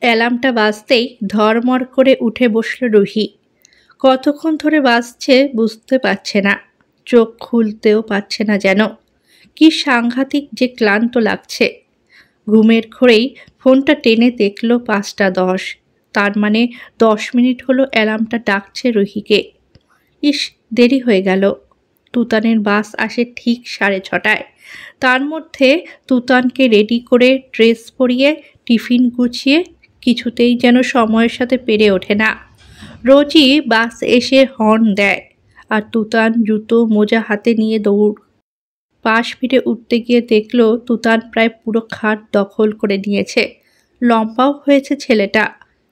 অ্যালার্মটা বাজতেই ধড়মড় করে উঠে বসল রুহি। কতক্ষণ ধরে বাজছে বুঝতে পারছে না, চোখ খুলতেও পারছে না যেন। কি সাংঘাতিক যে ক্লান্ত লাগছে। ঘুমের ঘোরেই ফোনটা টেনে দেখল ৫টা ১০। তার মানে ১০ মিনিট হলো অ্যালার্মটা ডাকছে রুহিকে। ইস, দেরি হয়ে গেল। তুতানের বাস আসে ঠিক ৬:৩০টায়। তার মধ্যে তুতানকে রেডি করে ড্রেস পরিয়ে টিফিন গুছিয়ে কিছুতেই যেন সময়ের সাথে পেরে ওঠে না। রোজই বাস এসে হর্ন দেয় আর তুতান জুতো মোজা হাতে নিয়ে দৌড়। পাশ ফিরে উঠতে গিয়ে দেখল তুতান প্রায় পুরো খাট দখল করে নিয়েছে। লম্বাও হয়েছে ছেলেটা,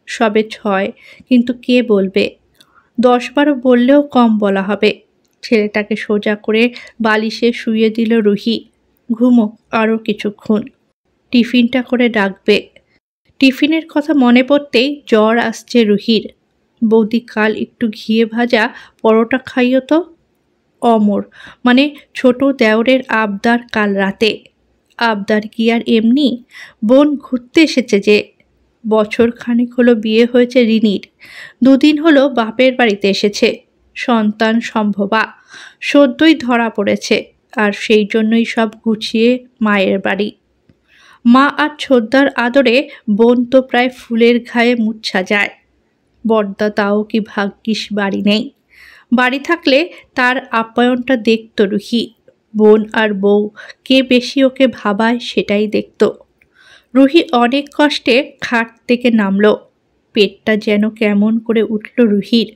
সবে ৬, কিন্তু কে বলবে? ১০-১২ বললেও কম বলা হবে। ছেলেটাকে সোজা করে বালিশে শুইয়ে দিল রুহি। ঘুমোক আরও কিছুক্ষণ, টিফিনটা করে ডাকবে। টিফিনের কথা মনে পড়তেই জ্বর আসছে রুহির। বৌদি কাল একটু ঘিয়ে ভাজা পরোটা খাইও তো। অমর মানে ছোট দেওরের আবদার কাল রাতে। আবদার কি আর এমনি? বোন ঘুরতে এসেছে যে। বছর খানেক হলো বিয়ে হয়েছে রিনির। ২ দিন হলো বাপের বাড়িতে এসেছে। সন্তান সম্ভবা, সদ্যই ধরা পড়েছে, আর সেই জন্যই সব গুছিয়ে মায়ের বাড়ি। মা আর ছোদ্দার আদরে বোন তো প্রায় ফুলের ঘায়ে মুচ্ছা যায়। বড়দা তাও কি ভাগ্যিস বাড়ি নেই। বাড়ি থাকলে তার আপ্যায়নটা দেখত রুহি। বোন আর বউ কে বেশি ওকে ভাবায় সেটাই দেখত। রুহি অনেক কষ্টে খাট থেকে নামল। পেটটা যেন কেমন করে উঠল রুহির।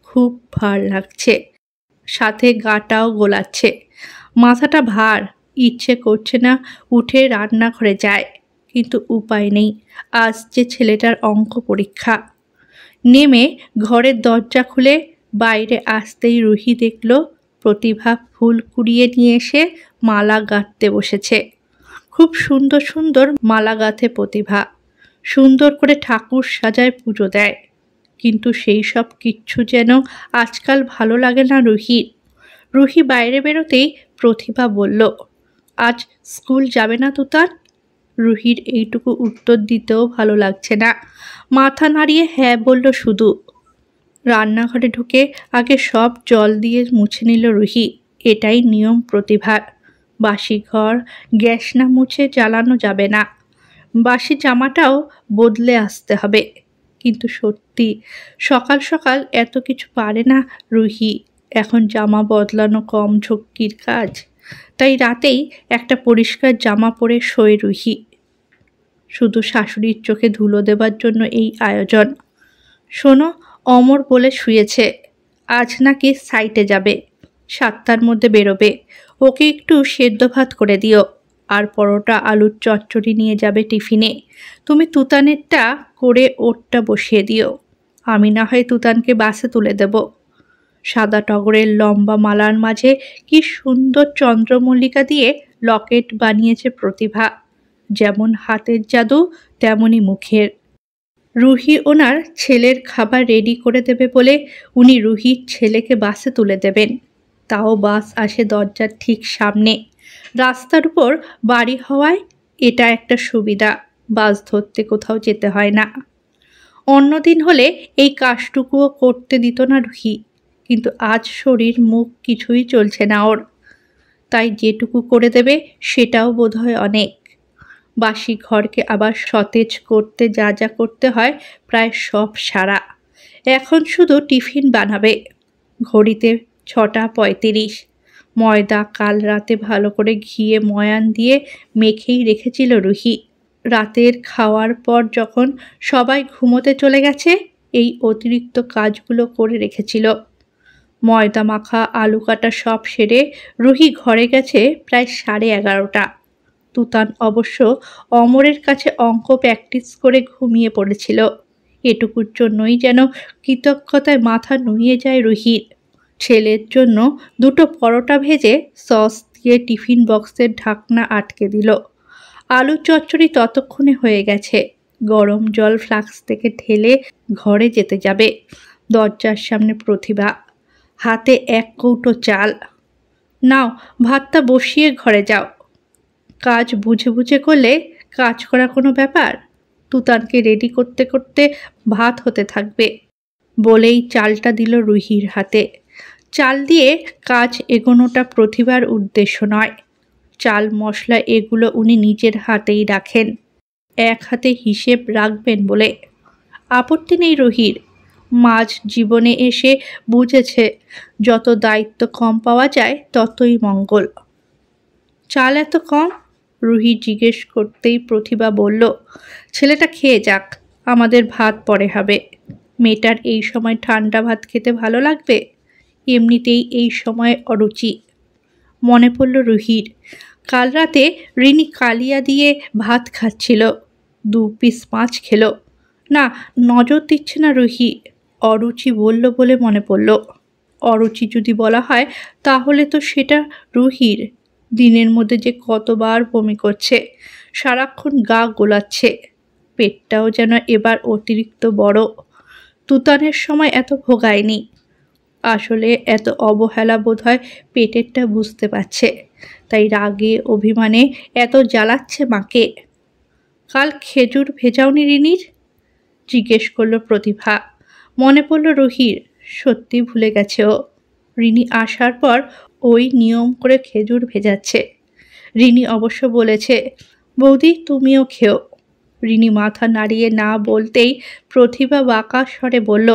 খুব ভার লাগছে, সাথে গাটাও গোলাচ্ছে। মাথাটা ভার, ইচ্ছে করছে না উঠে রান্নাঘরে যায়, কিন্তু উপায় নেই। আজ যে ছেলেটার অঙ্ক পরীক্ষা। নেমে ঘরের দরজা খুলে বাইরে আসতেই রুহি দেখল প্রতিভা ফুল কুড়িয়ে নিয়ে এসে মালা গাঁথতে বসেছে। খুব সুন্দর সুন্দর মালা গাঁথে প্রতিভা, সুন্দর করে ঠাকুর সাজায়, পুজো দেয়। কিন্তু সেই সব কিচ্ছু যেন আজকাল ভালো লাগে না রুহির। রুহি বাইরে বেরোতেই প্রতিভা বলল, আজ স্কুল যাবে না তুতান? রুহির এইটুকু উত্তর দিতেও ভালো লাগছে না। মাথা নাড়িয়ে হ্যাঁ বলল শুধু। রান্নাঘরে ঢুকে আগে সব জল দিয়ে মুছে নিল রুহি। এটাই নিয়ম প্রতিভার। বাসি ঘর গ্যাস না মুছে জ্বালানো যাবে না। বাসি জামাটাও বদলে আসতে হবে। কিন্তু সত্যি সকাল সকাল এত কিছু পারে না রুহি। এখন জামা বদলানো কম ঝক্কির কাজ। তাই রাতেই একটা পরিষ্কার জামা পরে শোয় রুহি। শুধু শাশুড়ির চোখে ধুলো দেবার জন্য এই আয়োজন। শোনো, অমর বলে শুয়েছে আজ নাকি সাইটে যাবে, 7টার মধ্যে বেরোবে। ওকে একটু সেদ্ধ ভাত করে দিও, আর পরোটা আলুর চচ্চড়ি নিয়ে যাবে টিফিনে। তুমি তুতানেরটা করে ওরটা বসিয়ে দিও, আমি না হয় তুতানকে বাসে তুলে দেব। সাদা টগরের লম্বা মালার মাঝে কি সুন্দর চন্দ্রমল্লিকা দিয়ে লকেট বানিয়েছে প্রতিভা। যেমন হাতের জাদু তেমনই মুখের। রুহি ওনার ছেলের খাবার রেডি করে দেবে বলে উনি রুহির ছেলেকে বাসে তুলে দেবেন। তাও বাস আসে দরজার ঠিক সামনে। রাস্তার উপর বাড়ি হওয়ায় এটা একটা সুবিধা, বাস ধরতে কোথাও যেতে হয় না। অন্যদিন হলে এই কাজটুকুও করতে দিত না রুহি, কিন্তু আজ শরীর মুখ কিছুই চলছে না ওর। তাই যেটুকু করে দেবে সেটাও বোধহয় অনেক। বাসি ঘরকে আবার সতেজ করতে যা যা করতে হয় প্রায় সব সারা। এখন শুধু টিফিন বানাবে। ঘড়িতে 6:35। ময়দা কাল রাতে ভালো করে ঘিয়ে ময়ান দিয়ে মেখেই রেখেছিল রুহি। রাতের খাওয়ার পর যখন সবাই ঘুমোতে চলে গেছে এই অতিরিক্ত কাজগুলো করে রেখেছিল। ময়দা মাখা আলু কাটা সব সেরে রুহি ঘরে গেছে প্রায় 11:30। তুতান অবশ্য অমরের কাছে অঙ্ক প্র্যাকটিস করে ঘুমিয়ে পড়েছিল। এটুকুর জন্যই যেন কৃতজ্ঞতায় মাথা নুয়ে যায় রুহির। ছেলের জন্য 2টো পরোটা ভেজে সস দিয়ে টিফিন বক্সের ঢাকনা আটকে দিল। আলুর চচ্চড়ি ততক্ষণে হয়ে গেছে। গরম জল ফ্লাক্স থেকে ঢেলে ঘরে যেতে যাবে। দরজার সামনে প্রতিভা, হাতে 1 কৌটো চাল। নাও, ভাতটা বসিয়ে ঘরে যাও। কাজ বুঝে বুঝে করলে কাজ করা কোনো ব্যাপার? তুতানকে রেডি করতে করতে ভাত হতে থাকবে বলেই চালটা দিল রুহির হাতে। চাল দিয়ে কাজ এগোনোটা প্রতিভার উদ্দেশ্য নয়। চাল মশলা এগুলো উনি নিজের হাতেই রাখেন, এক হাতে হিসেব রাখবেন বলে। আপত্তি নেই রুহির। মাঝ জীবনে এসে বুঝেছে যত দায়িত্ব কম পাওয়া যায় ততই মঙ্গল। চাল এত কম? রুহি জিজ্ঞেস করতেই প্রতিভা বলল, ছেলেটা খেয়ে যাক, আমাদের ভাত পরে হবে। মেয়েটার এই সময় ঠান্ডা ভাত খেতে ভালো লাগবে? এমনিতেই এই সময় অরুচি। মনে পড়ল রুহির, কাল রাতে রিনি কালিয়া দিয়ে ভাত খাচ্ছিল, 2 পিস মাছ খেলো। না, নজর দিচ্ছে না রুহি, অরুচি বলল বলে মনে পড়ল। অরুচি যদি বলা হয় তাহলে তো সেটা রুহির। দিনের মধ্যে যে কতবার বমি করছে, সারাক্ষণ গা গোলাচ্ছে, পেটটাও যেন এবার অতিরিক্ত বড়। তুতানের সময় এত ভোগায়নি। আসলে এত অবহেলা বোধহয় পেটেরটা বুঝতে পারছে, তাই রাগে অভিমানে এত জ্বালাচ্ছে মাকে। কাল খেজুর ভেজাওনি রিনির? জিজ্ঞেস করলো প্রতিভা। মনে পড়ল রুহির, সত্যি ভুলে গেছে ও। রিনি আসার পর ওই নিয়ম করে খেজুর ভেজাচ্ছে। রিনি অবশ্য বলেছে, বৌদি তুমিও খেও। রিনি মাথা নাড়িয়ে না বলতেই প্রতিভা বাঁকা স্বরে বলল,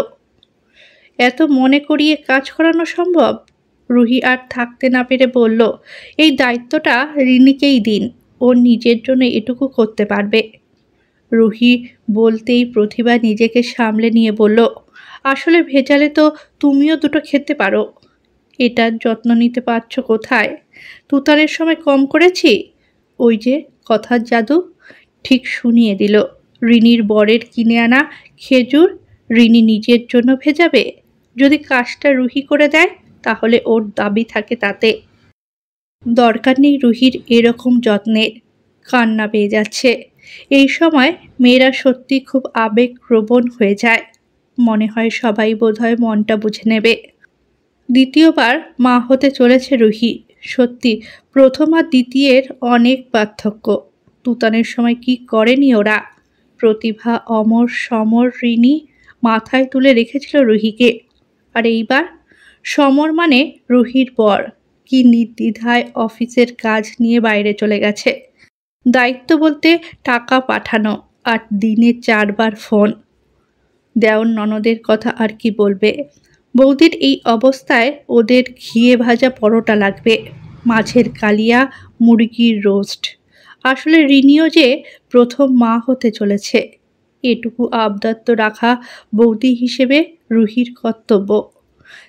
এত মনে করিয়ে কাজ করানো সম্ভব? রুহি আর থাকতে না পেরে বলল, এই দায়িত্বটা রিনিকেই দিন, ও নিজের জন্য এটুকু করতে পারবে। রুহি বলতেই প্রতিভা নিজেকে সামলে নিয়ে বলল, আসলে ভেজালে তো তুমিও দুটো খেতে পারো। এটার যত্ন নিতে পারছো কোথায়? তুতারের সময় কম করেছি? ওই যে কথার জাদু ঠিক শুনিয়ে দিল। রিনির বরের কিনে আনা খেজুর রিনি নিজের জন্য ভেজাবে। যদি কাজটা রুহি করে দেয় তাহলে ওর দাবি থাকে তাতে। দরকার নেই রুহির এরকম যত্নের। কান্না পেয়ে যাচ্ছে। এই সময় মেয়েরা সত্যি খুব আবেগপ্রবণ হয়ে যায়। মনে হয় সবাই বোধহয় মনটা বুঝে নেবে। দ্বিতীয়বার মা হতে চলেছে রুহি। সত্যি প্রথম আর দ্বিতীয়ের অনেক পার্থক্য। তুতানের সময় কি করেনি ওরা? প্রতিভা, অমর, সমর, রিনি মাথায় তুলে রেখেছিল রুহিকে। আর এইবার সমর মানে রুহির বর, কি নির্দ্বিধায় অফিসের কাজ নিয়ে বাইরে চলে গেছে। দায়িত্ব বলতে টাকা পাঠানো আর দিনে 4 বার ফোন। দেওর ননদের কথা আর কি বলবে। বৌদির এই অবস্থায় ওদের ঘিয়ে ভাজা পরোটা লাগবে, মাছের কালিয়া, মুরগির রোস্ট। আসলে রিনিও যে প্রথম মা হতে চলেছে, এটুকু আবদার তো রাখা বৌদি হিসেবে রুহির কর্তব্য।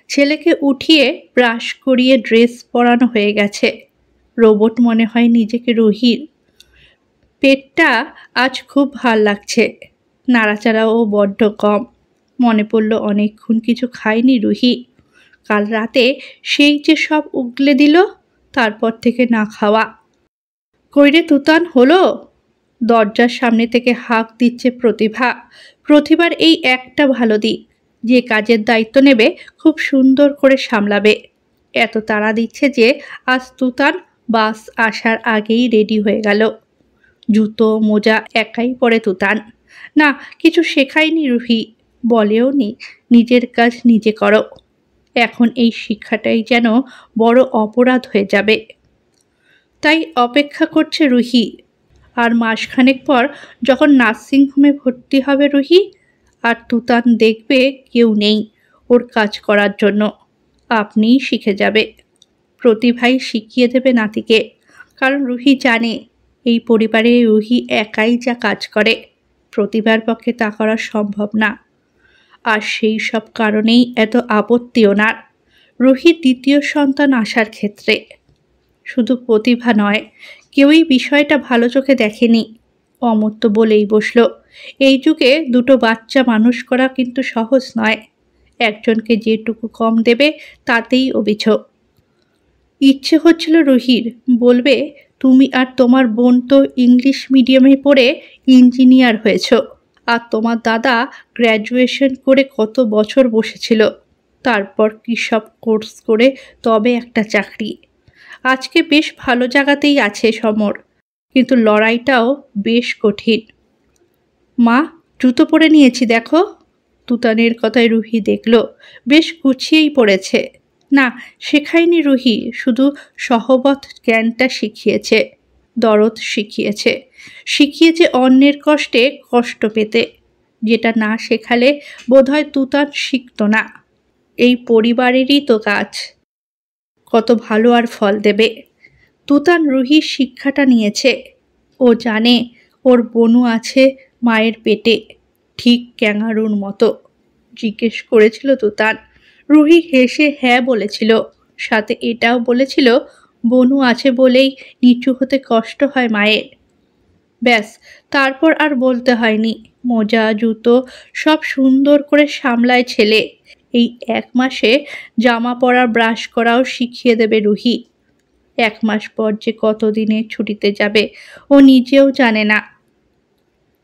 ছেলেকে উঠিয়ে ব্রাশ করিয়ে ড্রেস পরানো হয়ে গেছে। রোবট মনে হয় নিজেকে রুহির। পেটটা আজ খুব ভাল লাগছে, নাড়াচাড়াও বড্ড কম। মনে পড়ল অনেকক্ষণ কিছু খায়নি রুহি। কাল রাতে সেই যে সব উগলে দিল, তারপর থেকে না খাওয়া। কইরে তুতান হলো? দরজার সামনে থেকে হাঁক দিচ্ছে প্রতিভা। প্রতিভার এই একটা ভালো দিক, যে কাজের দায়িত্ব নেবে খুব সুন্দর করে সামলাবে। এত তাড়া দিচ্ছে যে আজ তুতান বাস আসার আগেই রেডি হয়ে গেল। জুতো মোজা একাই পরে তুতান। না, কিছু শেখায়নি রুহি, বলেও নি নিজের কাজ নিজে করো। এখন এই শিক্ষাটাই যেন বড় অপরাধ হয়ে যাবে। তাই অপেক্ষা করছে রুহি। আর মাসখানেক পর যখন নার্সিংহোমে ভর্তি হবে রুহি, আর তুতান দেখবে কেউ নেই ওর কাজ করার জন্য, আপনিই শিখে যাবে। প্রতিভাই শিখিয়ে দেবে নাতিকে। কারণ রুহি জানে এই পরিবারে রুহি একাই যা কাজ করে, প্রতিভার পক্ষে তা করা সম্ভব না। আর সেই সব কারণেই এত আপত্তি ওনার রুহির দ্বিতীয় সন্তান আসার ক্ষেত্রে। শুধু প্রতিভা নয়, কেউই বিষয়টা ভালো চোখে দেখেনি। অমর তো বলেই বসল, এই যুগে দুটো বাচ্চা মানুষ করা কিন্তু সহজ নয়। একজনকে যেটুকু কম দেবে তাতেই অভিযোগ। ইচ্ছে হচ্ছিল রুহির বলবে, তুমি আর তোমার বোন তো ইংলিশ মিডিয়ামে পড়ে ইঞ্জিনিয়ার হয়েছ, আর তোমার দাদা গ্র্যাজুয়েশন করে কত বছর বসেছিল, তারপর কি সব কোর্স করে তবে একটা চাকরি। আজকে বেশ ভালো জায়গাতেই আছে সমর, কিন্তু লড়াইটাও বেশ কঠিন। মা, জুতো পরে নিয়েছি দেখো। তুতানের কথায় রুহি দেখল বেশ গুছিয়েই পড়েছে। না, শেখায়নি রুহি, শুধু সহবত জ্ঞানটা শিখিয়েছে, দরদ শিখিয়েছে, শিখিয়েছে অন্যের কষ্টে কষ্ট পেতে, যেটা না শেখালে বোধহয় তুতান শিখত না। এই পরিবারেরই তো কাজ, কত ভালো আর ফল দেবে। তুতান রুহির শিক্ষাটা নিয়েছে। ও জানে ওর বনু আছে মায়ের পেটে, ঠিক ক্যাঙারুর মতো। জিজ্ঞেস করেছিল তুতান। রুহি হেসে হ্যাঁ বলেছিল, সাথে এটাও বলেছিল বনু আছে বলেই নিচু হতে কষ্ট হয় মায়ের। ব্যাস, তারপর আর বলতে হয়নি। মোজা জুতো সব সুন্দর করে সামলায় ছেলে। এই 1 মাসে জামা পরা ব্রাশ করাও শিখিয়ে দেবে রুহি। 1 মাস পর যে কতদিনে ছুটিতে যাবে ও নিজেও জানে না।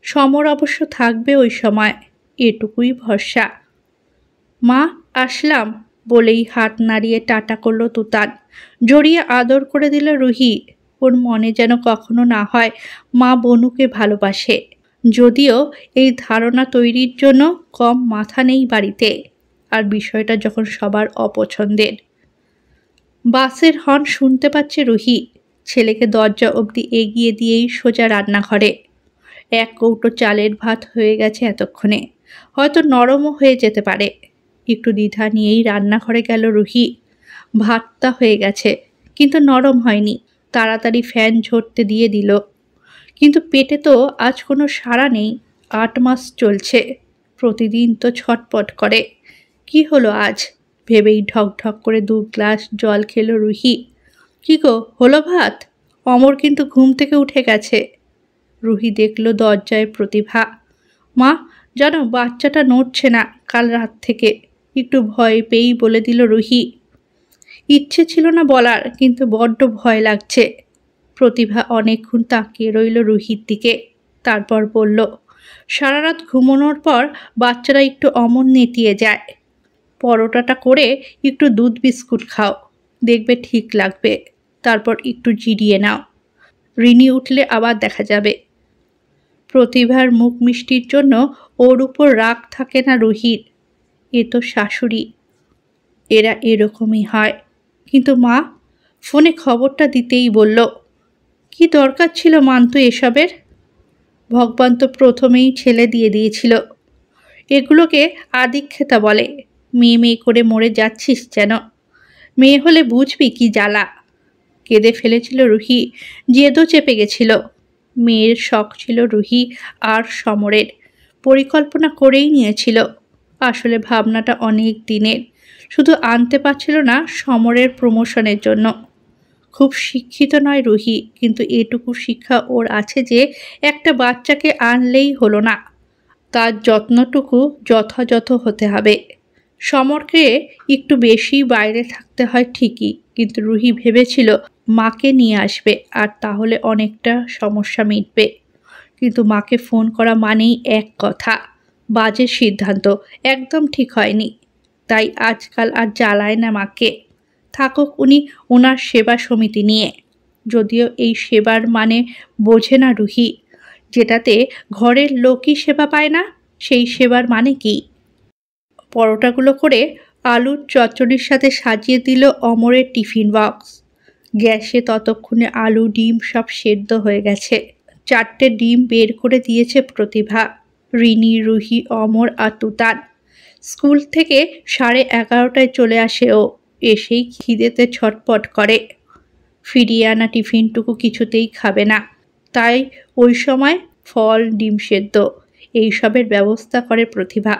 সমর অবশ্য থাকবে ওই সময়, এটুকুই ভরসা। মা, আসলাম বলেই হাত নাড়িয়ে টাটা করল তুতান। জড়িয়ে আদর করে দিল রুহি। ওর মনে যেন কখনো না হয় মা বনুকে ভালোবাসে, যদিও এই ধারণা তৈরির জন্য কম মাথা নেই বাড়িতে। আর বিষয়টা যখন সবার অপছন্দের। বাসের হর্ন শুনতে পাচ্ছে রুহি। ছেলেকে দরজা অবধি এগিয়ে দিয়েই সোজা রান্নাঘরে। 1 কৌটো চালের ভাত হয়ে গেছে এতক্ষণে, হয়তো নরমও হয়ে যেতে পারে। একটু দ্বিধা নিয়েই রান্নাঘরে গেল রুহি। ভাতটা হয়ে গেছে, কিন্তু নরম হয়নি। তাড়াতাড়ি ফ্যান ঝরতে দিয়ে দিল। কিন্তু পেটে তো আজ কোনো সাড়া নেই। 8 মাস চলছে, প্রতিদিন তো ছটপট করে। কি হলো আজ ভেবেই ঢক ঢক করে 2 গ্লাস জল খেলো রুহি। কি গো, হলো ভাত? অমর কিন্তু ঘুম থেকে উঠে গেছে। রুহি দেখল দরজায় প্রতিভা। মা, জানো বাচ্চাটা নড়ছে না কাল রাত থেকে। একটু ভয় পেয়েই বলে দিল রুহি। ইচ্ছে ছিল না বলার, কিন্তু বড্ড ভয় লাগছে। প্রতিভা অনেকক্ষণ তাকিয়ে রইল রুহির দিকে, তারপর বলল, সারা রাত ঘুমানোর পর বাচ্চারা একটু অমন নেতিয়ে যায়। পরোটাটা করে একটু দুধ বিস্কুট খাও, দেখবে ঠিক লাগবে। তারপর একটু জিরিয়ে নাও, রিনি উঠলে আবার দেখা যাবে। প্রতিভার মুখ মিষ্টির জন্য ওর উপর রাগ থাকে না রুহির। এ তো শাশুড়ি, এরা এরকমই হয়। কিন্তু মা, ফোনে খবরটা দিতেই বলল। কি দরকার ছিল মান্তু এসবের? ভগবান তো প্রথমেই ছেলে দিয়ে দিয়েছিল। এগুলোকে আদিক্ষেতা বলে। মেয়ে মেয়ে করে মরে যাচ্ছিস যেন। মেয়ে হলে বুঝবি কি জ্বালা। কেঁদে ফেলেছিল রুহি, জেদও চেপে গেছিল। মেয়ের শখ ছিল রুহি আর সমরের, পরিকল্পনা করেই নিয়েছিল। আসলে ভাবনাটা অনেক দিনের, শুধু আনতে পারছিল না সমরের প্রমোশনের জন্য। খুব শিক্ষিত নয় রুহি, কিন্তু এটুকু শিক্ষা ওর আছে যে একটা বাচ্চাকে আনলেই হলো না, তার যত্নটুকু যথাযথ হতে হবে। সমরকে একটু বেশি বাইরে থাকতে হয় ঠিকই, কিন্তু রুহি ভেবেছিল মাকে নিয়ে আসবে, আর তাহলে অনেকটা সমস্যা মিটবে। কিন্তু মাকে ফোন করা মানেই এক কথা, বাজে সিদ্ধান্ত, একদম ঠিক হয়নি। তাই আজকাল আর জ্বালায় না মাকে, থাকুক উনি ওনার সেবা সমিতি নিয়ে। যদিও এই সেবার মানে বোঝে না রুহি, যেটাতে ঘরের লোকই সেবা পায় না, সেই সেবার মানে কি। পরোটাগুলো করে আলুর চচ্চড়ির সাথে সাজিয়ে দিল অমরের টিফিন বক্স। গ্যাসে ততক্ষণে আলু ডিম সব সেদ্ধ হয়ে গেছে। 4টে ডিম বের করে দিয়েছে প্রতিভা। রিনি, রুহি, অমর আর তুতান। স্কুল থেকে 11:30টায় চলে আসে ও। এসেই খিদেতে ছটপট করে। ফিরিয়ে আনা টিফিনটুকু কিছুতেই খাবে না, তাই ওই সময় ফল, ডিম সেদ্ধ এইসবের ব্যবস্থা করে প্রতিভা।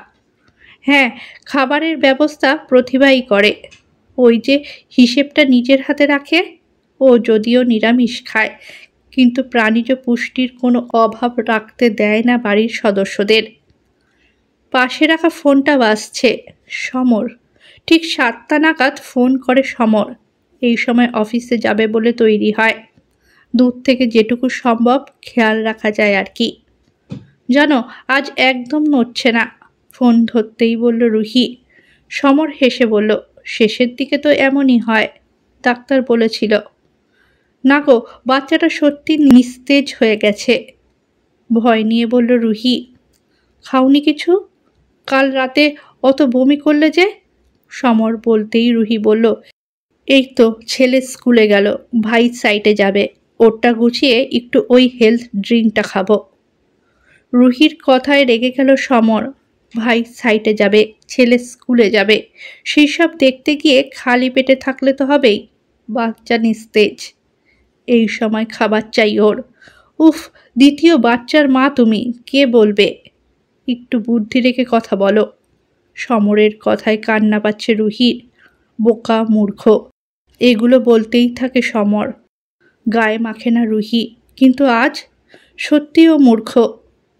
হ্যাঁ, খাবারের ব্যবস্থা প্রতিভাই করে। ওই যে হিসেবটা নিজের হাতে রাখে। ও যদিও নিরামিষ খায়, কিন্তু প্রাণীজ পুষ্টির কোনো অভাব রাখতে দেয় না বাড়ির সদস্যদের। পাশে রাখা ফোনটা বাজছে। সমর। ঠিক 7টা নাগাদ ফোন করে সমর। এই সময় অফিসে যাবে বলে তৈরি হয়। দূর থেকে যেটুকু সম্ভব খেয়াল রাখা যায় আর কি। জানো, আজ একদম নড়ছে না। ফোন ধরতেই বলল রুহি। সমর হেসে বলল, শেষের দিকে তো এমনই হয়, ডাক্তার বলেছিল। না গো, বাচ্চাটা সত্যি নিস্তেজ হয়ে গেছে। ভয় নিয়ে বলল রুহি। খাওনি কিছু? কাল রাতে অত বমি করলে যে? সমর বলতেই রুহি বলল, এই তো ছেলে স্কুলে গেল, ভাই সাইটে যাবে, ওরটা গুছিয়ে একটু ওই হেলথ ড্রিঙ্কটা খাবো। রুহির কথায় রেগে গেল সমর। ভাই সাইটে যাবে, ছেলে স্কুলে যাবে, সেই সব দেখতে গিয়ে খালি পেটে থাকলে তো হবেই। বাচ্চা নিস্তেজ, এই সময় খাবার চাই ওর। উফ, দ্বিতীয় বাচ্চার মা তুমি, কে বলবে? একটু বুদ্ধি রেখে কথা বলো। সমরের কথায় কান্না পাচ্ছে রুহির। বোকা মূর্খ, এগুলো বলতেই থাকে সমর, গায়ে মাখে না রুহি। কিন্তু আজ সত্যিও মূর্খ।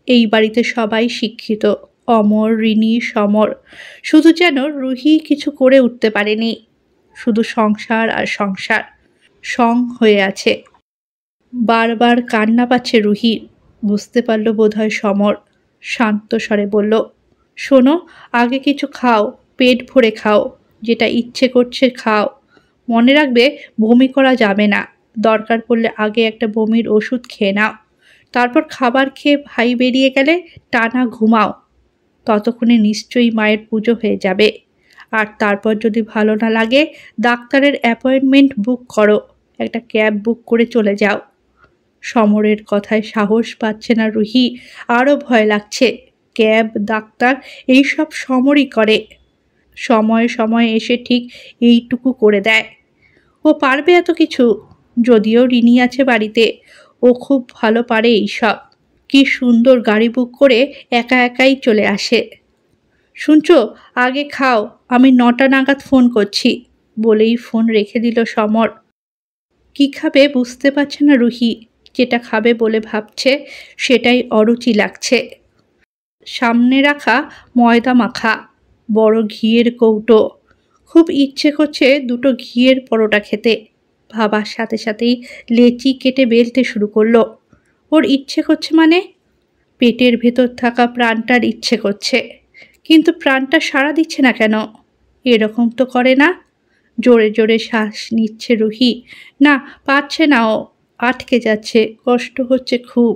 এই বাড়িতে সবাই শিক্ষিত, অমর, রিনি, সমর, শুধু যেন রুহি কিছু করে উঠতে পারেনি। শুধু সংসার আর সংসার সং হয়ে আছে। বারবার কান্না পাচ্ছে রুহি। বুঝতে পারল বোধহয় সমর। শান্ত স্বরে বলল, শোনো, আগে কিছু খাও, পেট ভরে খাও, যেটা ইচ্ছে করছে খাও। মনে রাখবে বমি করা যাবে না, দরকার পড়লে আগে একটা বমির ওষুধ খেয়ে নাও, তারপর খাবার খেয়ে ভাই বেরিয়ে গেলে টানা ঘুমাও। ততক্ষণে নিশ্চয়ই মায়ের পুজো হয়ে যাবে। আর তারপর যদি ভালো না লাগে ডাক্তারের অ্যাপয়েন্টমেন্ট বুক করো, একটা ক্যাব বুক করে চলে যাও। সমরের কথায় সাহস পাচ্ছে না রুহি, আরও ভয় লাগছে। ক্যাব, ডাক্তার এইসব সমরই করে। সময়ে সময়ে এসে ঠিক এইটুকু করে দেয়। ও পারবে এত কিছু? যদিও রিনি আছে বাড়িতে, ও খুব ভালো পারে এইসব। কি সুন্দর গাড়ি বুক করে একা একাই চলে আসে। শুনছো, আগে খাও, আমি 9টা নাগাদ ফোন করছি, বলেই ফোন রেখে দিল সমর। কি খাবে বুঝতে পারছে না রুহি। যেটা খাবে বলে ভাবছে সেটাই অরুচি লাগছে। সামনে রাখা ময়দা মাখা বড় ঘিয়ের কৌটো। খুব ইচ্ছে করছে দুটো ঘিয়ের পরোটা খেতে। ভাবার সাথে সাথেই লেচি কেটে বেলতে শুরু করলো। ওর ইচ্ছে করছে মানে? পেটের ভেতর থাকা প্রাণটার ইচ্ছে করছে, কিন্তু প্রাণটা সাড়া দিচ্ছে না কেন? এরকম তো করে না। জোরে জোরে শ্বাস নিচ্ছে রুহি। না, পারছে না ও, আটকে যাচ্ছে, কষ্ট হচ্ছে খুব।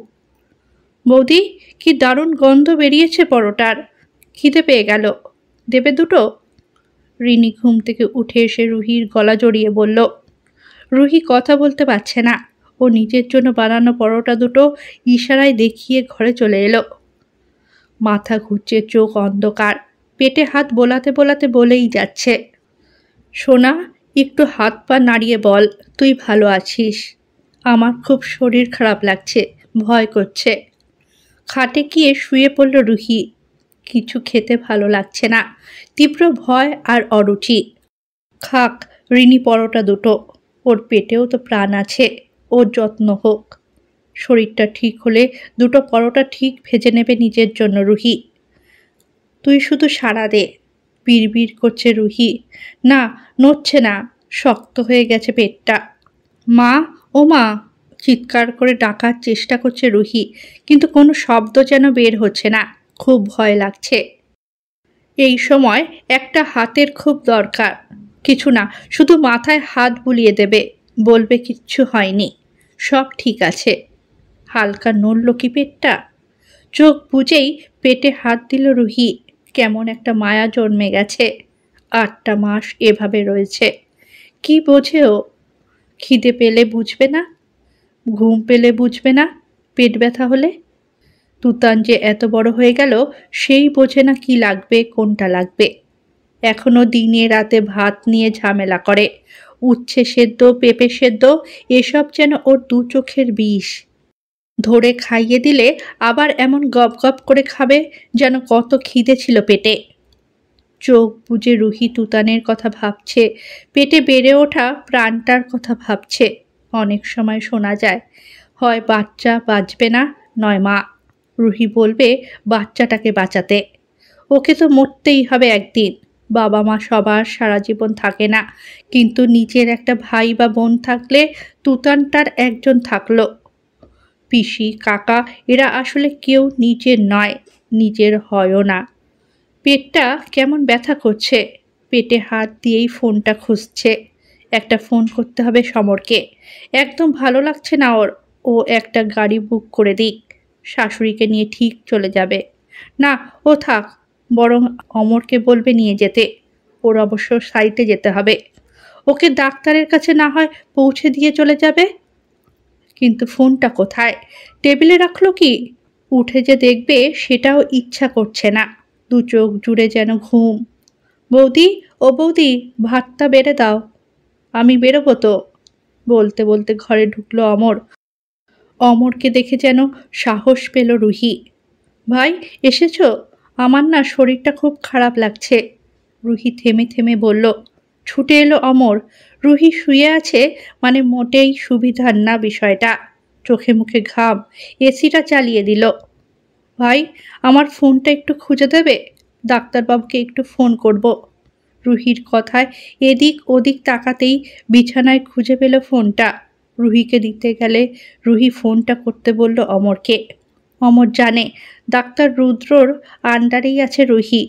বৌদি, কি দারুণ গন্ধ বেরিয়েছে পরোটার, খিদে পেয়ে গেল, দেবে দুটো? রিনি ঘুম থেকে উঠে এসে রুহির গলা জড়িয়ে বলল। রুহি কথা বলতে পারছে না। ও নিজের জন্য বানানো পরোটা দুটো ইশারায় দেখিয়ে ঘরে চলে এলো। মাথা ঘুরছে, চোখ অন্ধকার, পেটে হাত বোলাতে বোলাতে বলেই যাচ্ছে, সোনা, একটু হাত পা নাড়িয়ে বল তুই ভালো আছিস। আমার খুব শরীর খারাপ লাগছে, ভয় করছে। খাটে গিয়ে শুয়ে পড়ল রুহি। কিছু খেতে ভালো লাগছে না, তীব্র ভয় আর অরুচি। খাক রিনি পরোটা দুটো, ওর পেটেও তো প্রাণ আছে, ওর যত্ন হোক। শরীরটা ঠিক হলে দুটো পরোটা ঠিক ভেজে নেবে নিজের জন্য রুহি। তুই শুধু সাড়া দে, বিড়বিড় করছে রুহি। না, নড়ছে না, শক্ত হয়ে গেছে পেটটা। মা, ও মা, চিৎকার করে ডাকার চেষ্টা করছে রুহি, কিন্তু কোনো শব্দ যেন বের হচ্ছে না। খুব ভয় লাগছে। এই সময় একটা হাতের খুব দরকার। কিছু না, শুধু মাথায় হাত বুলিয়ে দেবে, বলবে কিচ্ছু হয়নি, সব ঠিক আছে। হালকা নড়ল কি পেটটা? চোখ বুজেই পেটে হাত দিল রুহি। কেমন একটা মায়া জন্মে গেছে। 8টা মাস এভাবে রয়েছে। কি বোঝে ও? খিদে পেলে বুঝবে না, ঘুম পেলে বুঝবে না, পেট ব্যথা হলে? তুতান যে এত বড় হয়ে গেল, সেই বোঝে না কি লাগবে, কোনটা লাগবে। এখনো দিনে রাতে ভাত নিয়ে ঝামেলা করে। উচ্ছে সেদ্ধ, পেঁপে সেদ্ধ, এসব যেন ওর দু চোখের বিষ। ধরে খাইয়ে দিলে আবার এমন গপ গপ করে খাবে যেন কত খিদে ছিল পেটে। চোখ বুজে রুহি তুতানের কথা ভাবছে, পেটে বেড়ে ওঠা প্রাণটার কথা ভাবছে। অনেক সময় শোনা যায়, হয় বাচ্চা বাঁচবে না, নয় মা। রুহি বলবে বাচ্চাটাকে বাঁচাতে। ওকে তো মরতেই হবে একদিন। বাবা মা সবার সারা জীবন থাকে না, কিন্তু নিজের একটা ভাই বা বোন থাকলে তুতানটার একজন থাকলো। পিসি, কাকা, এরা আসলে কেউ নিজের নয়, নিজের হয়ও না। পেটটা কেমন ব্যথা করছে। পেটে হাত দিয়েই ফোনটা খুঁজছে। একটা ফোন করতে হবে সমরকে। একদম ভালো লাগছে না ওর। ও একটা গাড়ি বুক করে দিক, শাশুড়িকে নিয়ে ঠিক চলে যাবে। না, ও থাক, বরং অমরকে বলবে নিয়ে যেতে। ওর অবশ্য সাইটে যেতে হবে। ওকে ডাক্তারের কাছে না হয় পৌঁছে দিয়ে চলে যাবে। কিন্তু ফোনটা কোথায়? টেবিলে রাখলো কি? উঠে যে দেখবে সেটাও ইচ্ছা করছে না। দু চোখ জুড়ে যেন ঘুম। বৌদি, ও বৌদি, ভাতটা বেড়ে দাও। আমি বেরোবো তো। বলতে বলতে ঘরে ঢুকলো অমর। অমরকে দেখে যেন সাহস পেল রুহি। ভাই, এসেছো? আমার না শরীরটা খুব খারাপ লাগছে। রুহি থেমে থেমে বলল। ছুটে এলো অমর। রুহি শুয়ে আছে, মানে মোটেই সুবিধার না বিষয়টা। চোখে মুখে ঘাম। এসিটা চালিয়ে দিল। ভাই, আমার ফোনটা একটু খুঁজে দেবে? ডাক্তারবাবুকে একটু ফোন করব। রুহির কথায় এদিক ওদিক তাকাতেই বিছানায় খুঁজে পেল ফোনটা। রুহিকে দিতে গেলে রুহি ফোনটা করতে বলল অমরকে। অমর জানে ডাক্তার রুদ্রর আন্ডারেই আছে রুহি।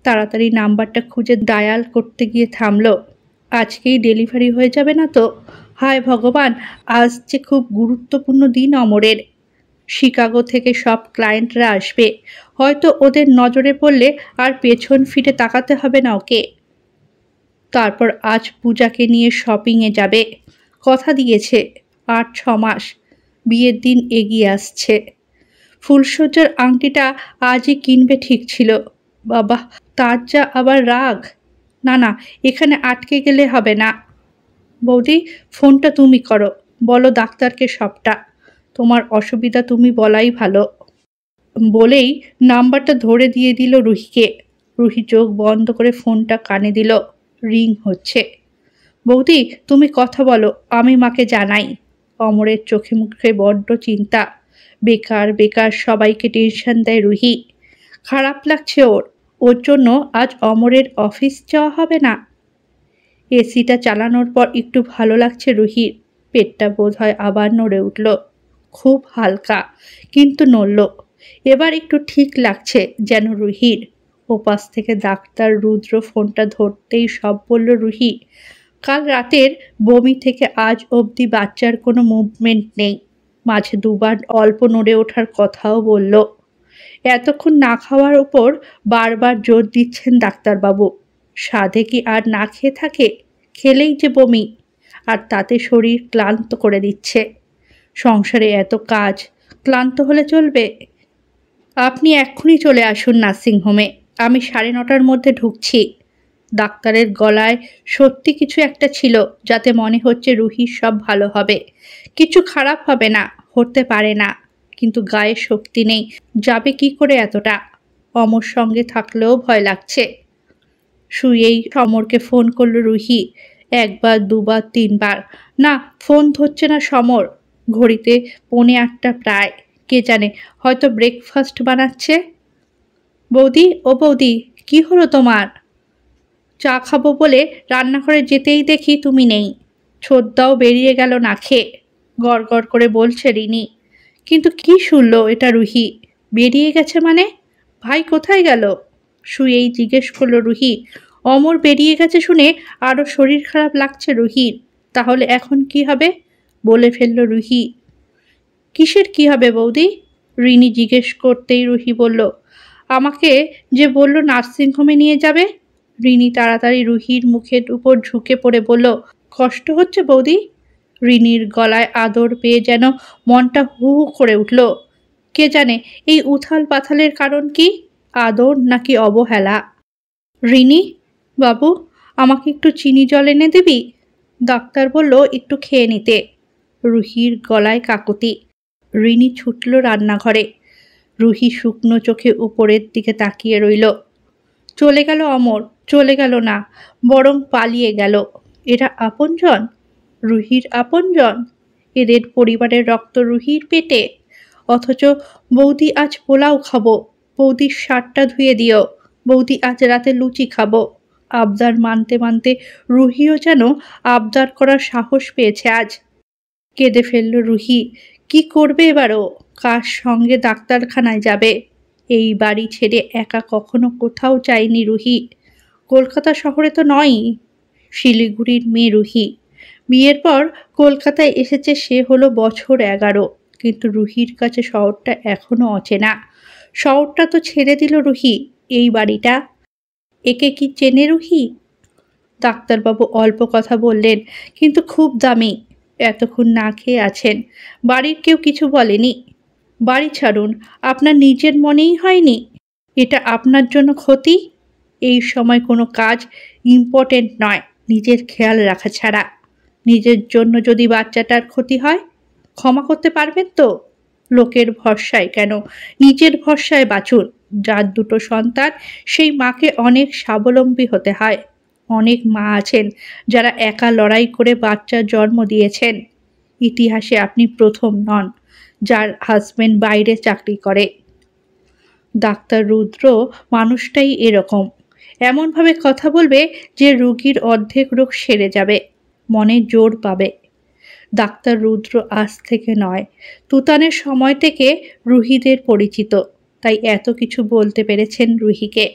তাড়াতাড়ি নাম্বারটা খুঁজে ডায়াল করতে গিয়ে থামল। আজকেই ডেলিভারি হয়ে যাবে না তো? হায় ভগবান, আজ যে খুব গুরুত্বপূর্ণ দিন অমরের। শিকাগো থেকে সব ক্লায়েন্টরা আসবে। হয়তো ওদের নজরে পড়লে আর পেছন ফিরে তাকাতে হবে না ওকে। তারপর আজ পূজাকে নিয়ে শপিংয়ে যাবে। কথা দিয়েছে ৮-৬ মাস। বিয়ের দিন এগিয়ে আসছে। ফুলসজ্জার আংটিটা আজই কিনবে ঠিক ছিল। বাবা, তার যা আবার রাগ। না না, এখানে আটকে গেলে হবে না। বৌদি, ফোনটা তুমি করো। বলো ডাক্তারকে সবটা। তোমার অসুবিধা তুমি বলাই ভালো। বলেই নাম্বারটা ধরে দিয়ে দিল রুহিকে। রুহি চোখ বন্ধ করে ফোনটা কানে দিল। রিং হচ্ছে। বৌদি, তুমি কথা বলো, আমি মাকে জানাই। অমরের চোখে মুখে বড্ড চিন্তা। বেকার বেকার সবাইকে টেনশন দেয় রুহি। খারাপ লাগছে ওর। ওর জন্য আজ অমরের অফিস যাওয়া হবে না। এসিটা চালানোর পর একটু ভালো লাগছে রুহির। পেটটা বোধহয় আবার নড়ে উঠল। খুব হালকা, কিন্তু নড়ল। এবার একটু ঠিক লাগছে যেন রুহির। ওপাশ থেকে ডাক্তার রুদ্র ফোনটা ধরতেই সব বলল রুহি। কাল রাতের বমি থেকে আজ অবধি বাচ্চার কোনো মুভমেন্ট নেই। মাঝে দুবার অল্প নড়ে ওঠার কথাও বলল। এতক্ষণ না খাওয়ার উপর বারবার জোর দিচ্ছেন ডাক্তারবাবু। সাধে কি আর না খেয়ে থাকে? খেলেই যে বমি। আর তাতে শরীর ক্লান্ত করে দিচ্ছে। সংসারে এত কাজ, ক্লান্ত হলে চলবে? আপনি এক্ষুনি চলে আসুন নার্সিংহোমে। আমি 9:30টার মধ্যে ঢুকছি। ডাক্তারের গলায় সত্যি কিছু একটা ছিল, যাতে মনে হচ্ছে রুহির সব ভালো হবে। কিছু খারাপ হবে না, হতে পারে না। কিন্তু গায়ে শক্তি নেই। যাবে কি করে এতটা? অমর সঙ্গে থাকলেও ভয় লাগছে। শুয়েই সমরকে ফোন করল রুহি। একবার, দুবার, তিনবার। না, ফোন ধরছে না সমর। ঘড়িতে 7:45 প্রায়। কে জানে, হয়তো ব্রেকফাস্ট বানাচ্ছে। বৌদি, ও বৌদি, কি হলো তোমার? চা খাবো বলে রান্নাঘরে যেতেই দেখি তুমি নেই। ছোদ্দাও বেরিয়ে গেল না খেয়ে। গড় গড় করে বলছে রিনি। কিন্তু কি শুনল এটা রুহি? বেরিয়ে গেছে মানে? ভাই কোথায় গেল? শুয়েই জিজ্ঞেস করল রুহি। অমর বেরিয়ে গেছে শুনে আরও শরীর খারাপ লাগছে রুহির। তাহলে এখন কি হবে? বলে ফেলল রুহি। কিসের কি হবে বৌদি? রিনি জিজ্ঞেস করতেই রুহি বলল, আমাকে যে বলল নার্সিংহোমে নিয়ে যাবে। রিনি তাড়াতাড়ি রুহির মুখের উপর ঝুঁকে পড়ে বলল, কষ্ট হচ্ছে বৌদি? রিনির গলায় আদর পেয়ে যেন মনটা হু হু করে উঠল। কে জানে এই উথাল পাথালের কারণ কি? আদর নাকি অবহেলা? রিনি বাবু, আমাকে একটু চিনি জল এনে দিবি? ডাক্তার বলল একটু খেয়ে নিতে। রুহির গলায় কাকুতি। রিনি ছুটল রান্নাঘরে। রুহি শুকনো চোখে উপরের দিকে তাকিয়ে রইল। চলে গেল অমর। চলে গেল না, বরং পালিয়ে গেল। এরা আপনজন? রুহির আপনজন? এদের পরিবারের রক্ত রুহির পেটে। অথচ বৌদি আজ পোলাও খাবো। বৌদির শার্টটা ধুয়ে দিও। বৌদি আজ রাতে লুচি খাবো। আবদার মানতে মানতে রুহিও যেন আবদার করার সাহস পেয়েছে আজ। কেঁদে ফেলল রুহি। কি করবে এবারও? কার সঙ্গে ডাক্তারখানায় যাবে? এই বাড়ি ছেড়ে একা কখনো কোথাও যায়নি রুহি। কলকাতা শহরে তো নয়ই। শিলিগুড়ির মেয়ে রুহি। বিয়ের পর কলকাতায় এসেছে সে হলো বছর 11। কিন্তু রুহির কাছে শহরটা এখনো অচেনা। শহরটা তো ছেড়ে দিল রুহি, এই বাড়িটা। একে কি চেনে রুহি? ডাক্তারবাবু অল্প কথা বললেন, কিন্তু খুব দামি। এতক্ষণ না খেয়ে আছেন, বাড়ির কেউ কিছু বলেনি? বাড়ি ছাড়ুন, আপনার নিজের মনেই হয়নি এটা আপনার জন্য ক্ষতি? এই সময় কোনো কাজ ইম্পর্টেন্ট নয় নিজের খেয়াল রাখা ছাড়া। নিজের জন্য যদি বাচ্চাটার ক্ষতি হয়, ক্ষমা করতে পারবেন তো? লোকের ভরসায় কেন, নিজের ভরসায় বাঁচুন। যার দুটো সন্তান, সেই মাকে অনেক স্বাবলম্বী হতে হয়। অনেক মা আছেন যারা একা লড়াই করে বাচ্চার জন্ম দিয়েছেন। ইতিহাসে আপনি প্রথম নন যার হাজবেন্ড বাইরে চাকরি করে। ডাক্তার রুদ্র মানুষটাই এরকম, এমনভাবে কথা বলবে যে রোগীর অর্ধেক রোগ সেরে যাবে, মনে জোর পাবে। ডাক্তার রুদ্র আজ থেকে নয়, তুতানের সময় থেকে রুহিদের পরিচিত, তাই এত কিছু বলতে পেরেছেন রুহিকে।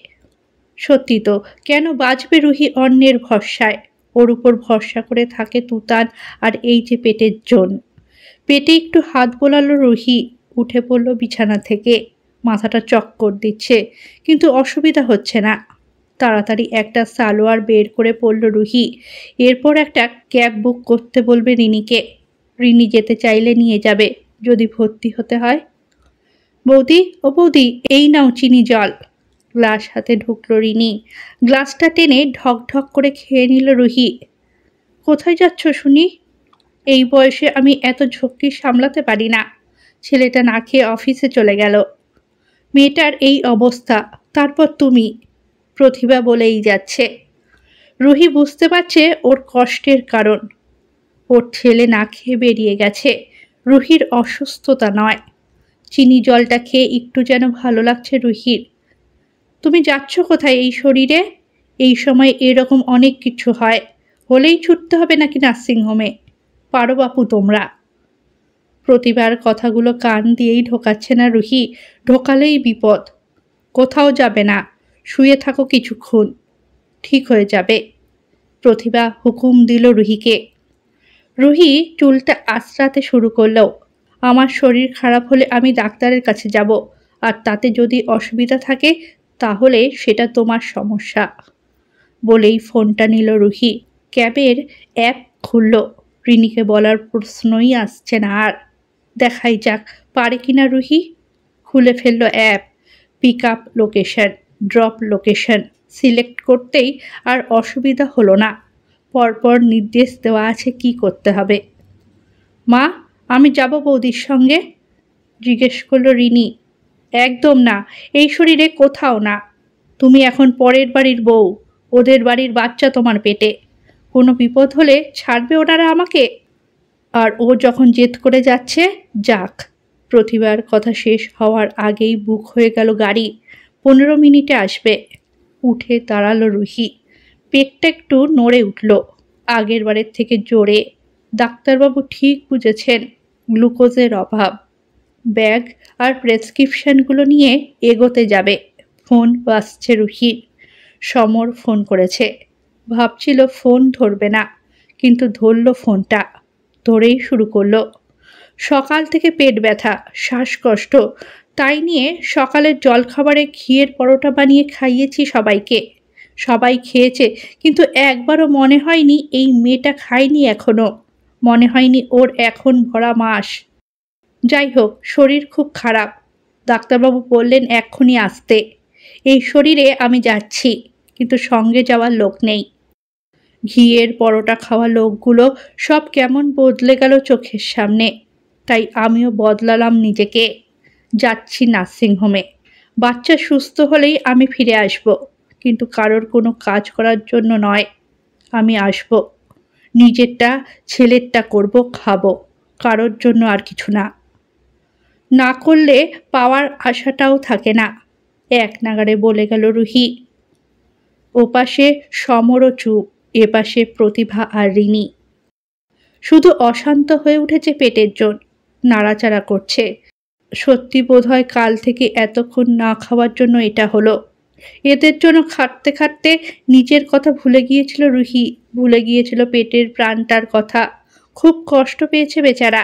সত্যি তো, কেন বাঁচবে রুহি অন্যের ভরসায়? ওর উপর ভরসা করে থাকে তুতান আর এই যে পেটের জোন। পেটে একটু হাত বোলালো রুহি, উঠে পড়ল বিছানা থেকে। মাথাটা চক্কর দিচ্ছে, কিন্তু অসুবিধা হচ্ছে না। তাড়াতাড়ি একটা সালোয়ার বের করে পড়ল রুহি। এরপর একটা ক্যাব বুক করতে বলবে রিনিকে। রিনি যেতে চাইলে নিয়ে যাবে, যদি ভর্তি হতে হয়। বৌদি, ও বৌদি, এই নাও চিনি জল। গ্লাস হাতে ঢুকলো রিনি। গ্লাসটা টেনে ঢক ঢক করে খেয়ে নিল রুহি। কোথায় যাচ্ছ শুনি? এই বয়সে আমি এত ঝক্কি সামলাতে পারি না। ছেলেটা না খেয়ে অফিসে চলে গেল, মেয়েটার এই অবস্থা, তারপর তুমি। প্রতিভা বলেই যাচ্ছে। রুহি বুঝতে পারছে ওর কষ্টের কারণ। ওর ছেলে না খেয়ে বেরিয়ে গেছে, রুহির অসুস্থতা নয়। চিনি জলটা খেয়ে একটু যেন ভালো লাগছে রুহির। তুমি যাচ্ছ কোথায় এই শরীরে? এই সময় এরকম অনেক কিছু হয়, হলেই ছুটতে হবে নাকি নার্সিংহোমে? পারো বাপু তোমরা। প্রতিবার কথাগুলো কান দিয়েই ঢোকাচ্ছে না রুহি, ঢোকালেই বিপদ। কোথাও যাবে না, শুয়ে থাকো কিছুক্ষণ, ঠিক হয়ে যাবে। প্রতিভা হুকুম দিল রুহিকে। রুহি চুলটা আঁচড়াতে শুরু করলো। আমার শরীর খারাপ হলে আমি ডাক্তারের কাছে যাব, আর তাতে যদি অসুবিধা থাকে তাহলে সেটা তোমার সমস্যা। বলেই ফোনটা নিল রুহি। ক্যাবের অ্যাপ খুলল। রিনিকে বলার প্রশ্নই আসছে না আর। দেখাই যাক পারে কিনা রুহি। খুলে ফেলল app. Pick up location, drop location select করতেই আর অসুবিধা হলো না। পরপর নির্দেশ দেওয়া আছে কি করতে হবে। মা, আমি যাব বৌদির সঙ্গে? জিজ্ঞেস করল রিনি। একদম না, এই শরীরে কোথাও না। তুমি এখন পরের বাড়ির বউ, ওদের বাড়ির বাচ্চা তোমার পেটে। কোনো বিপদ হলে ছাড়বে ওনারা আমাকে? আর ও যখন জেদ করে যাচ্ছে, যাক। প্রতিবার কথা শেষ হওয়ার আগেই বুক হয়ে গেল গাড়ি। 15 মিনিটে আসবে। উঠে দাঁড়ালো রুহি। পেটটা একটু নড়ে উঠল, আগের বারের থেকে জোরে। ডাক্তারবাবু ঠিক বুঝেছেন, গ্লুকোজের অভাব। ব্যাগ আর প্রেসক্রিপশনগুলো নিয়ে এগোতে যাবে। ফোন বাজছে রুহির। সমর ফোন করেছে। ভাবছিল ফোন ধরবে না, কিন্তু ধরল ফোনটা। ধরেই শুরু করলো। সকাল থেকে পেট ব্যথা, শ্বাসকষ্ট, তাই নিয়ে সকালের জলখাবারে ঘিয়ের পরোটা বানিয়ে খাইয়েছি সবাইকে। সবাই খেয়েছে, কিন্তু একবারও মনে হয়নি এই মেয়েটা খায়নি এখনো। মনে হয়নি ওর এখন ভরা মাস। যাই হোক, শরীর খুব খারাপ। ডাক্তারবাবু বললেন এক্ষুনি আসতে। এই শরীরে আমি যাচ্ছি, কিন্তু সঙ্গে যাওয়ার লোক নেই। ঘিয়ের পরোটা খাওয়া লোকগুলো সব কেমন বদলে গেল চোখের সামনে। তাই আমিও বদলালাম নিজেকে। যাচ্ছি নার্সিংহোমে। বাচ্চা সুস্থ হলেই আমি ফিরে আসব, কিন্তু কারোর কোনো কাজ করার জন্য নয়। আমি আসব, নিজেরটা ছেলেরটা করব, খাবো, কারোর জন্য আর কিছু না। না করলে পাওয়ার আশাটাও থাকে না, এক নাগাড়ে বলে গেল রুহি। ওপাশে সমরও চুপ, এপাশে প্রতিভা আর রিনি। শুধু অশান্ত হয়ে উঠেছে পেটের জোন, নাড়াচাড়া করছে। সত্যি বোধহয় কাল থেকে এতক্ষণ না খাওয়ার জন্য এটা হলো। এদের জন্য খাটতে খাটতে নিজের কথা ভুলে গিয়েছিল রুহি, ভুলে গিয়েছিল পেটের প্রাণটার কথা। খুব কষ্ট পেয়েছে বেচারা,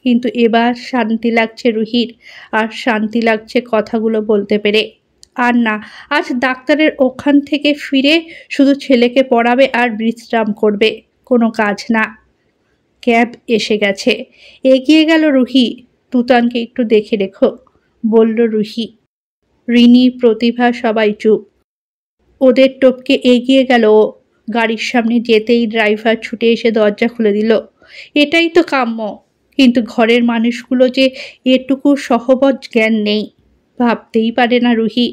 কিন্তু এবার শান্তি লাগছে রুহির, আর শান্তি লাগছে কথাগুলো বলতে পেরে। আর না, আজ ডাক্তারের ওখান থেকে ফিরে শুধু ছেলেকে পড়াবে আর বিশ্রাম করবে, কোনো কাজ না। ক্যাব এসে গেছে। এগিয়ে গেল রুহি। তুতানকে একটু দেখে রেখো, বলল রুহি। রিনি, প্রতিভা সবাই চুপ। ওদের টপকে এগিয়ে গেল ও। গাড়ির সামনে যেতেই ড্রাইভার ছুটে এসে দরজা খুলে দিল। এটাই তো কাম্য, কিন্তু ঘরের মানুষগুলো যে এটুকু সহবত জ্ঞান নেই, ভাবতেই পারে না রুহি।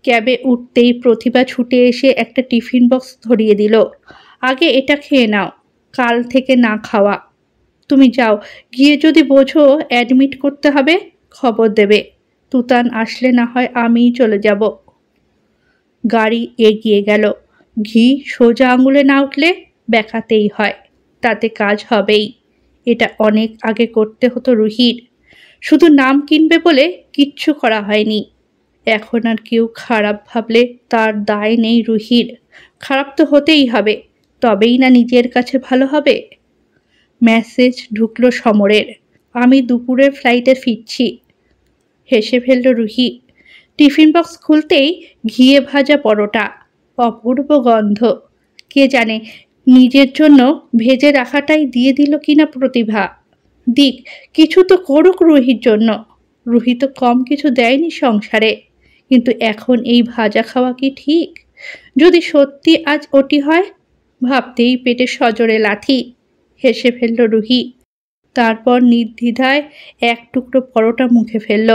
ক্যাবে উঠতেই প্রতিভা ছুটে এসে একটা টিফিন বক্স ধরিয়ে দিল। আগে এটা খেয়ে নাও, কাল থেকে না খাওয়া। তুমি যাও, গিয়ে যদি বোঝো অ্যাডমিট করতে হবে খবর দেবে। তুতান আসলে না হয় আমিই চলে যাব। গাড়ি এগিয়ে গেল। ঘি সোজা আঙুলে না উঠলে বেঁকাতেই হয়, তাতে কাজ হবেই। এটা অনেক আগে করতে হতো রুহির। শুধু নাম কিনবে বলে কিচ্ছু করা হয়নি। এখন আর কেউ খারাপ ভাবলে তার দায় নেই রুহির। খারাপ তো হতেই হবে, তবেই না নিজের কাছে ভালো হবে। মেসেজ ঢুকলো সমরের, আমি দুপুরের ফ্লাইটে ফিরছি। হেসে ফেলল রুহি। টিফিন বক্স খুলতেই ঘিয়ে ভাজা পরোটা, অপূর্ব গন্ধ। কে জানে নিজের জন্য ভেজে রাখাটাই দিয়ে দিল কিনা প্রতিভা। দিক, কিছু তো করুক রুহির জন্য। রুহি তো কম কিছু দেয়নি সংসারে, কিন্তু এখন এই ভাজা খাওয়া কি ঠিক? যদি সত্যি আজ ওটি হয়, ভাবতেই পেটে সজোরে লাথি। হেসে ফেলল রুহি। তারপর নির্দ্বিধায় এক টুকরো পরোটা মুখে ফেলল।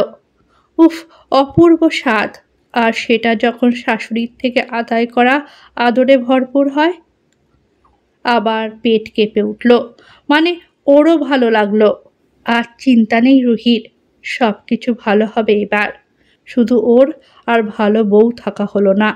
উফ, অপূর্ব স্বাদ। আর সেটা যখন শাশুড়ির থেকে আদায় করা আদরে ভরপুর হয়। আবার পেট কেঁপে উঠল, মানে ওরও ভালো লাগলো। আর চিন্তা নেই রুহির, সব কিছু ভালো হবে এবার। শুধু ওর আর ভালো বউ থাকা হলো না।